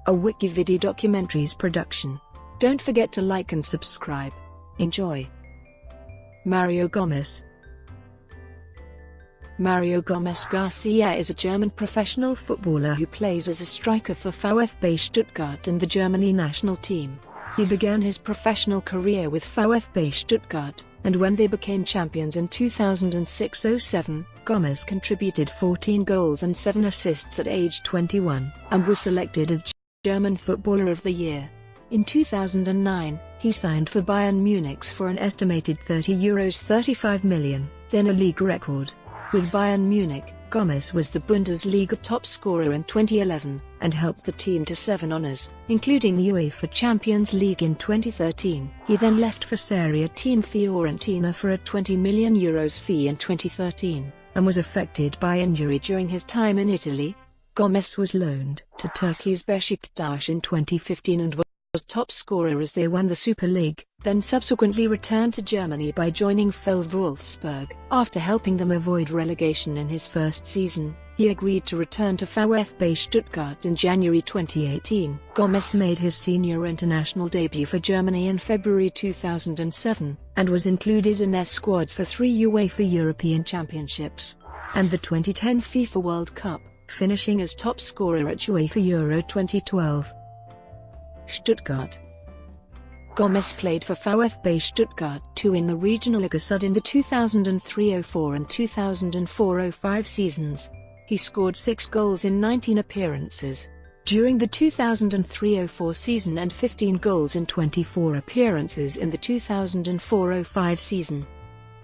a WikiVidi documentaries production. Don't forget to like and subscribe. Enjoy. Mario Gómez. Mario Gómez García is a German professional footballer who plays as a striker for VfB Stuttgart and the Germany national team. He began his professional career with VfB Stuttgart, and when they became champions in 2006-07, Gómez contributed 14 goals and 7 assists at age 21, and was selected as German Footballer of the Year. In 2009, he signed for Bayern Munich for an estimated €35 million, then a league record. With Bayern Munich, Gómez was the Bundesliga top scorer in 2011, and helped the team to 7 honours, including the UEFA Champions League in 2013. He then left for Serie A team Fiorentina for a €20 million fee in 2013, and was affected by injury during his time in Italy. Gómez was loaned to Turkey's Beşiktaş in 2015 and was top scorer as they won the Süper Lig, then subsequently returned to Germany by joining VfL Wolfsburg. After helping them avoid relegation in his first season, he agreed to return to VfB Stuttgart in January 2018. Gómez made his senior international debut for Germany in February 2007, and was included in their squads for 3 UEFA European Championships and the 2010 FIFA World Cup, finishing as top scorer at UEFA Euro 2012. Stuttgart. Gómez played for VfB Stuttgart 2 in the Regionalliga Süd in the 2003-04 and 2004-05 seasons. He scored 6 goals in 19 appearances during the 2003-04 season and 15 goals in 24 appearances in the 2004-05 season.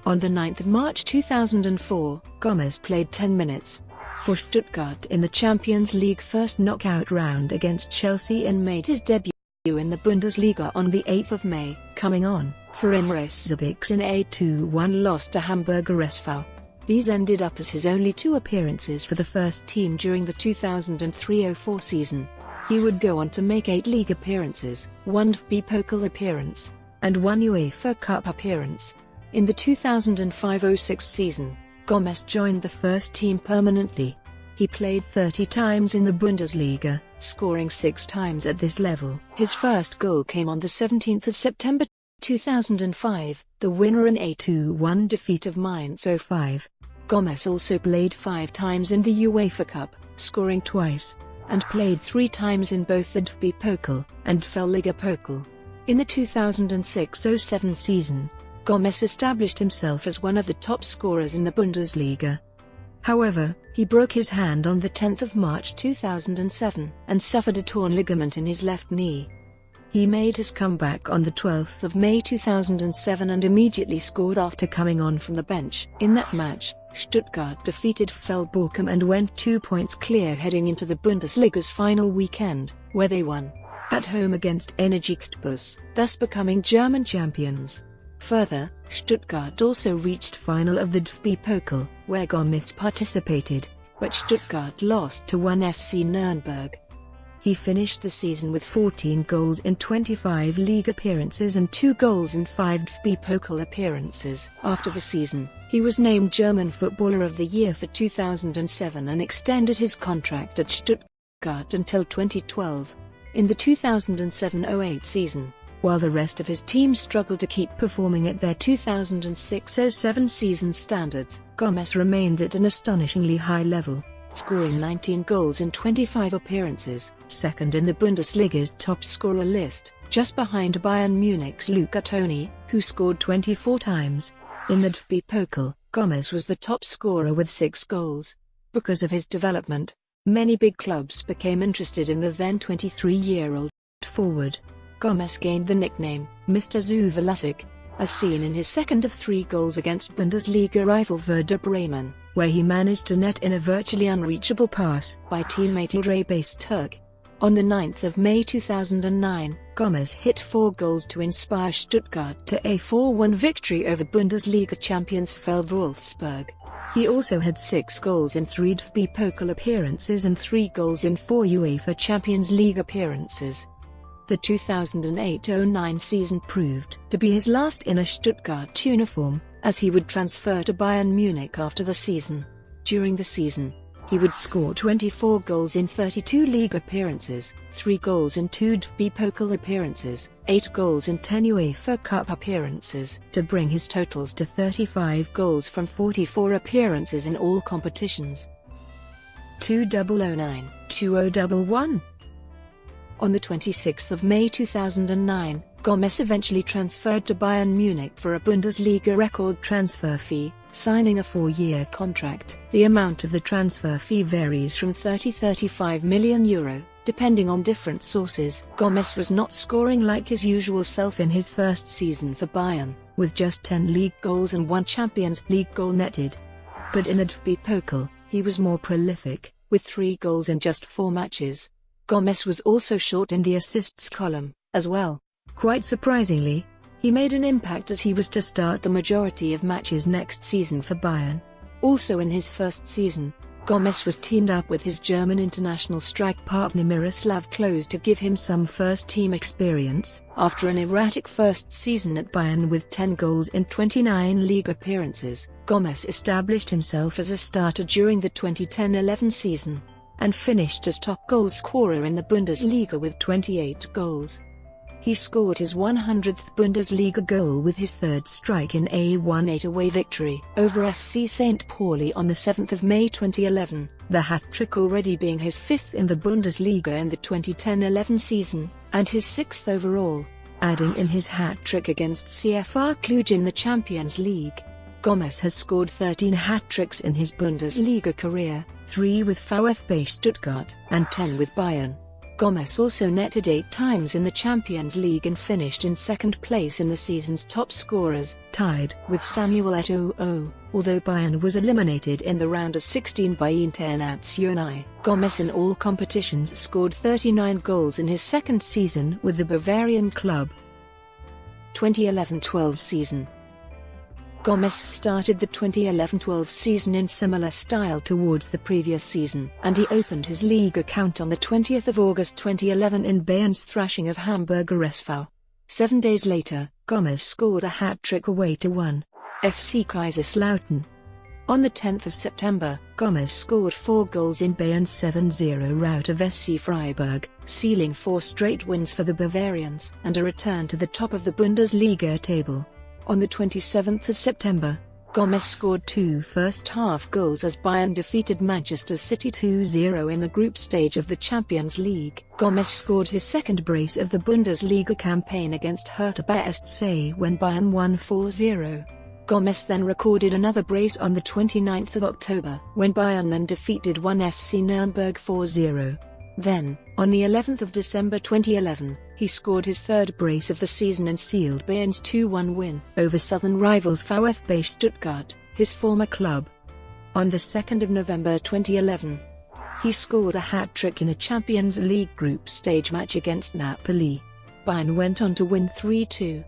On the 9th of March 2004, Gómez played 10 minutes for Stuttgart in the Champions League first knockout round against Chelsea and made his debut in the Bundesliga on the 8th of May, coming on for Emre Zubik's in a 2-1 loss to Hamburger SV. These ended up as his only 2 appearances for the first team during the 2003-04 season. He would go on to make 8 league appearances, 1 DFB Pokal appearance, and 1 UEFA Cup appearance. In the 2005-06 season, Gómez joined the first team permanently. He played 30 times in the Bundesliga, scoring 6 times at this level. His first goal came on the 17th of September 2005, the winner in a 2-1 defeat of Mainz 05. Gómez also played 5 times in the UEFA Cup, scoring twice, and played 3 times in both the DFB Pokal and VfL Liga Pokal. In the 2006-07 season, Gómez established himself as one of the top scorers in the Bundesliga. However, he broke his hand on the 10th of March 2007 and suffered a torn ligament in his left knee. He made his comeback on the 12th of May 2007 and immediately scored after coming on from the bench. In that match, Stuttgart defeated VfL Bochum and went 2 points clear heading into the Bundesliga's final weekend, where they won at home against Energiektbus, thus becoming German champions. Further, Stuttgart also reached final of the DFB Pokal, where Gómez participated, but Stuttgart lost to 1 FC Nürnberg. He finished the season with 14 goals in 25 league appearances and 2 goals in 5 DFB Pokal appearances. After the season, he was named German Footballer of the Year for 2007 and extended his contract at Stuttgart until 2012. In the 2007-08 season, while the rest of his team struggled to keep performing at their 2006-07 season standards, Gómez remained at an astonishingly high level, scoring 19 goals in 25 appearances, second in the Bundesliga's top scorer list, just behind Bayern Munich's Luca Toni, who scored 24 times. In the DFB Pokal, Gómez was the top scorer with 6 goals. Because of his development, many big clubs became interested in the then 23-year-old forward. Gómez gained the nickname, Mr. Zuverlässig, as seen in his second of 3 goals against Bundesliga rival Werder Bremen, where he managed to net in a virtually unreachable pass by teammate Ilray Bayturk. On the 9th of May 2009, Gómez hit 4 goals to inspire Stuttgart to a 4-1 victory over Bundesliga champions VfL Wolfsburg. He also had 6 goals in 3 DFB Pokal appearances and 3 goals in 4 UEFA Champions League appearances. The 2008-09 season proved to be his last in a Stuttgart uniform, as he would transfer to Bayern Munich after the season. During the season, He would score 24 goals in 32 league appearances, 3 goals in 2 DFB Pokal appearances, 8 goals in 10 UEFA Cup appearances, to bring his totals to 35 goals from 44 appearances in all competitions. 2009-2011. On the 26th of May 2009, Gómez eventually transferred to Bayern Munich for a Bundesliga record transfer fee, signing a 4-year contract. The amount of the transfer fee varies from €30–35 million, depending on different sources. Gómez was not scoring like his usual self in his first season for Bayern, with just 10 league goals and 1 Champions League goal netted. But in the DFB Pokal, he was more prolific, with 3 goals in just 4 matches. Gómez was also short in the assists column, as well. Quite surprisingly, he made an impact as he was to start the majority of matches next season for Bayern. Also in his first season, Gómez was teamed up with his German international strike partner Miroslav Klose to give him some first-team experience. After an erratic first season at Bayern with 10 goals in 29 league appearances, Gómez established himself as a starter during the 2010-11 season, and finished as top goal scorer in the Bundesliga with 28 goals. He scored his 100th Bundesliga goal with his third strike in a 1-8 away victory over FC St. Pauli on the 7th of May 2011, the hat-trick already being his 5th in the Bundesliga in the 2010-11 season, and his 6th overall, adding in his hat-trick against CFR Cluj in the Champions League. Gómez has scored 13 hat-tricks in his Bundesliga career, 3 with VfB Stuttgart and 10 with Bayern. Gómez also netted 8 times in the Champions League and finished in second place in the season's top scorers, tied with Samuel Eto'o, although Bayern was eliminated in the round of 16 by Internazionale. Gómez in all competitions scored 39 goals in his second season with the Bavarian club. 2011-12 season. Gómez started the 2011-12 season in similar style towards the previous season, and he opened his league account on the 20th of August 2011 in Bayern's thrashing of Hamburger SV. 7 days later, Gómez scored a hat-trick away to 1. FC Kaiserslautern. On the 10th of September, Gómez scored 4 goals in Bayern's 7-0 rout of SC Freiburg, sealing 4 straight wins for the Bavarians and a return to the top of the Bundesliga table. On the 27th of September, Gómez scored 2 first-half goals as Bayern defeated Manchester City 2-0 in the group stage of the Champions League. Gómez scored his second brace of the Bundesliga campaign against Hertha BSC when Bayern won 4-0. Gómez then recorded another brace on the 29th of October when Bayern then defeated 1 FC Nürnberg 4-0. Then, on the 11th of December 2011, he scored his third brace of the season and sealed Bayern's 2-1 win over southern rivals VfB Stuttgart, his former club. On the 2nd of November 2011, he scored a hat-trick in a Champions League group stage match against Napoli. Bayern went on to win 3-2.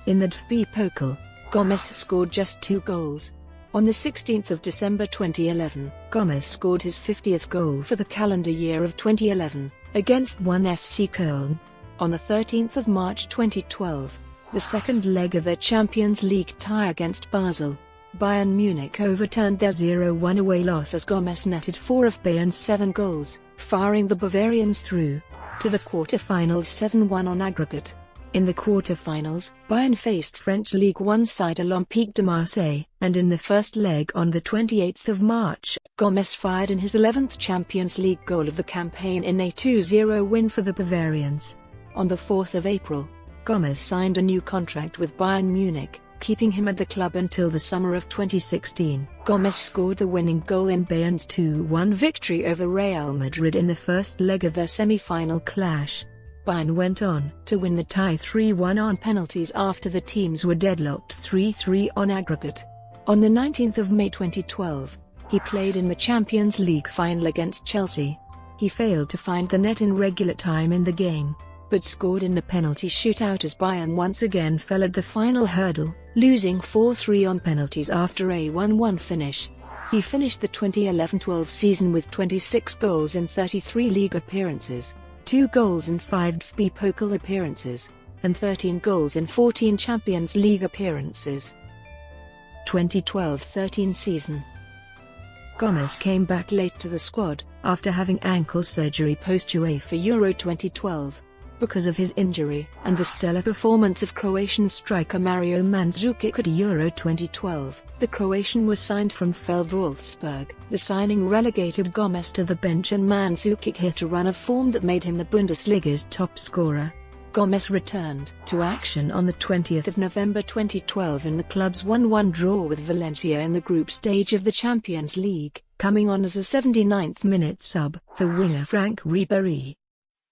In the DFB Pokal, Gómez scored just 2 goals. On the 16th of December 2011, Gómez scored his 50th goal for the calendar year of 2011, against 1 FC Köln. On the 13th of March 2012, the second leg of their Champions League tie against Basel, Bayern Munich overturned their 0-1 away loss as Gómez netted 4 of Bayern's 7 goals, firing the Bavarians through to the quarter-finals 7-1 on aggregate. In the quarter-finals, Bayern faced French Ligue 1 side Olympique de Marseille, and in the first leg on the 28th of March, Gómez fired in his 11th Champions League goal of the campaign in a 2-0 win for the Bavarians. On the 4th of April, Gómez signed a new contract with Bayern Munich, keeping him at the club until the summer of 2016. Gómez scored the winning goal in Bayern's 2-1 victory over Real Madrid in the first leg of their semi-final clash. Bayern went on to win the tie 3-1 on penalties after the teams were deadlocked 3-3 on aggregate. On the 19th of May 2012, he played in the Champions League final against Chelsea. He failed to find the net in regular time in the game, but scored in the penalty shootout as Bayern once again fell at the final hurdle, losing 4-3 on penalties after a 1-1 finish. He finished the 2011-12 season with 26 goals in 33 league appearances, 2 goals in 5 DFB Pokal appearances, and 13 goals in 14 Champions League appearances. 2012-13 season. Gómez came back late to the squad, after having ankle surgery post-UEFA Euro 2012. Because of his injury and the stellar performance of Croatian striker Mario Mandzukic at Euro 2012, the Croatian was signed from VfL Wolfsburg. The signing relegated Gómez to the bench and Mandzukic hit a run of form that made him the Bundesliga's top scorer. Gómez returned to action on the 20th of November 2012 in the club's 1-1 draw with Valencia in the group stage of the Champions League, coming on as a 79th-minute sub for winger Franck Ribéry.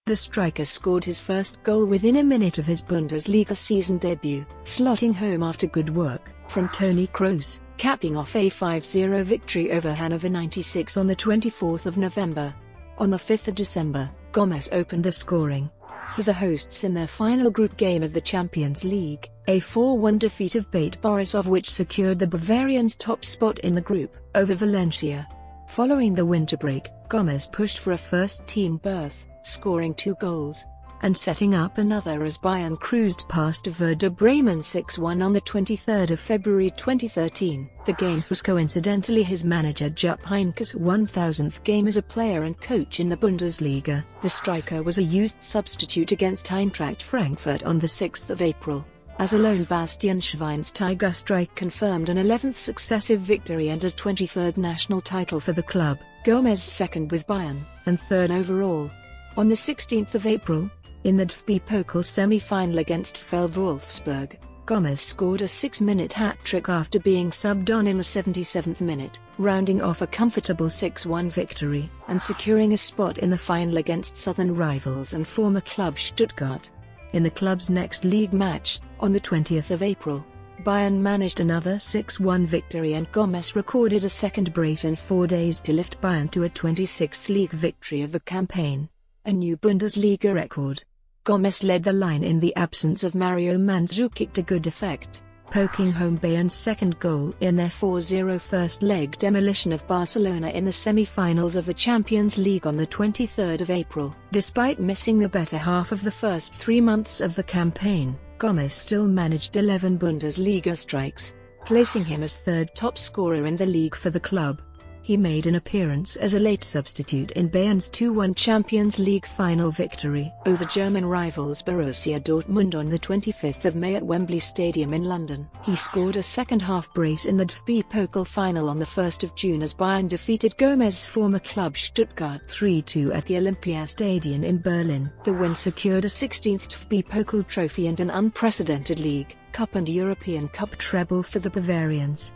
The striker scored his first goal within a minute of his Bundesliga season debut, slotting home after good work from Toni Kroos, capping off a 5-0 victory over Hannover 96 on the 24th of November. On the 5th of December, Gómez opened the scoring for the hosts in their final group game of the Champions League, a 4-1 defeat of Bate Borisov which secured the Bavarians' top spot in the group, over Valencia. Following the winter break, Gómez pushed for a first-team berth, scoring 2 goals, and setting up another as Bayern cruised past Werder Bremen 6-1 on the 23rd of February 2013. The game was coincidentally his manager Jupp Heynckes' 1000th game as a player and coach in the Bundesliga. The striker was a used substitute against Eintracht Frankfurt on the 6th of April. As alone Bastian Schweinsteiger's strike confirmed an 11th successive victory and a 23rd national title for the club, Gómez second with Bayern, and third overall. On the 16th of April, in the DFB Pokal semi-final against VfL Wolfsburg, Gómez scored a 6-minute hat-trick after being subbed on in the 77th minute, rounding off a comfortable 6-1 victory, and securing a spot in the final against southern rivals and former club Stuttgart. In the club's next league match, on the 20th of April, Bayern managed another 6-1 victory and Gómez recorded a second brace in 4 days to lift Bayern to a 26th league victory of the campaign, a new Bundesliga record. Gómez led the line in the absence of Mario Mandzukic to good effect, poking home Bayern's second goal in their 4-0 first-leg demolition of Barcelona in the semi-finals of the Champions League on the 23rd of April. Despite missing the better half of the first 3 months of the campaign, Gómez still managed 11 Bundesliga strikes, placing him as third top scorer in the league for the club. He made an appearance as a late substitute in Bayern's 2-1 Champions League final victory over German rivals Borussia Dortmund on the 25th of May at Wembley Stadium in London. He scored a second-half brace in the DFB Pokal final on the 1st of June as Bayern defeated Gómez's former club Stuttgart 3-2 at the Olympiastadion in Berlin. The win secured a 16th DFB Pokal trophy and an unprecedented League, Cup and European Cup treble for the Bavarians.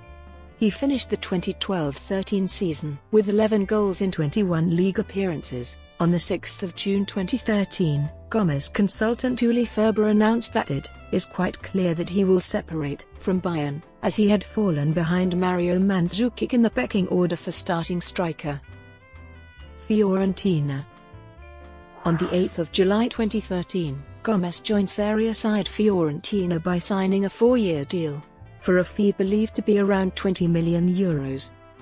He finished the 2012-13 season with 11 goals in 21 league appearances. On the 6th of June 2013, Gómez consultant Uli Ferber announced that it is quite clear that he will separate from Bayern, as he had fallen behind Mario Mandzukic in the pecking order for starting striker. Fiorentina. On the 8th of July 2013, Gómez joined Serie A side Fiorentina by signing a 4-year deal for a fee believed to be around €20 million.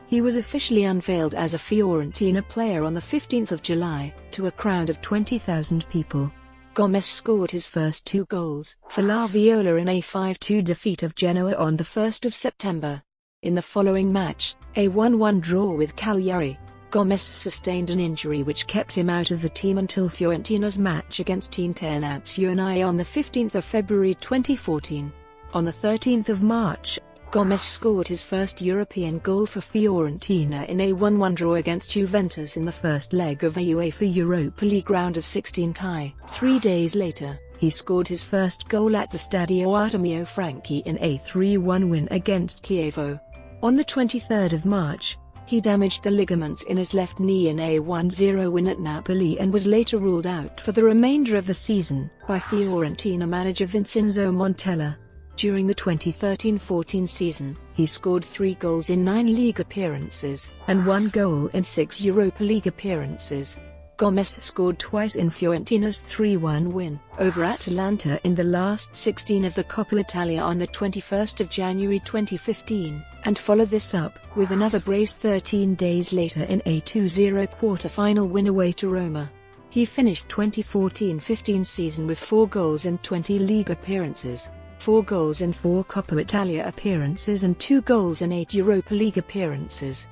He was officially unveiled as a Fiorentina player on the 15th of July, to a crowd of 20,000 people. Gómez scored his first 2 goals for La Viola in a 5-2 defeat of Genoa on the 1st of September. In the following match, a 1-1 draw with Cagliari, Gómez sustained an injury which kept him out of the team until Fiorentina's match against Internazionale on the 15th of February 2014. On the 13th of March, Gómez scored his first European goal for Fiorentina in a 1-1 draw against Juventus in the first leg of a UEFA Europa League round of 16 tie. 3 days later, he scored his first goal at the Stadio Artemio Franchi in a 3-1 win against Chievo. On the 23rd of March, he damaged the ligaments in his left knee in a 1-0 win at Napoli and was later ruled out for the remainder of the season by Fiorentina manager Vincenzo Montella. During the 2013-14 season, he scored 3 goals in 9 league appearances and 1 goal in 6 Europa League appearances. Gómez scored twice in Fiorentina's 3-1 win over Atalanta in the last 16 of the Coppa Italia on the 21st of January 2015, and followed this up with another brace 13 days later in a 2-0 quarter-final win away to Roma. He finished 2014-15 season with 4 goals in 20 league appearances, 4 goals in 4 Coppa Italia appearances and 2 goals in 8 Europa League appearances.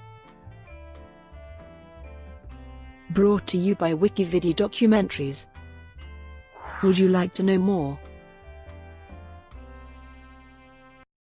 Brought to you by WikiVidi documentaries. Would you like to know more?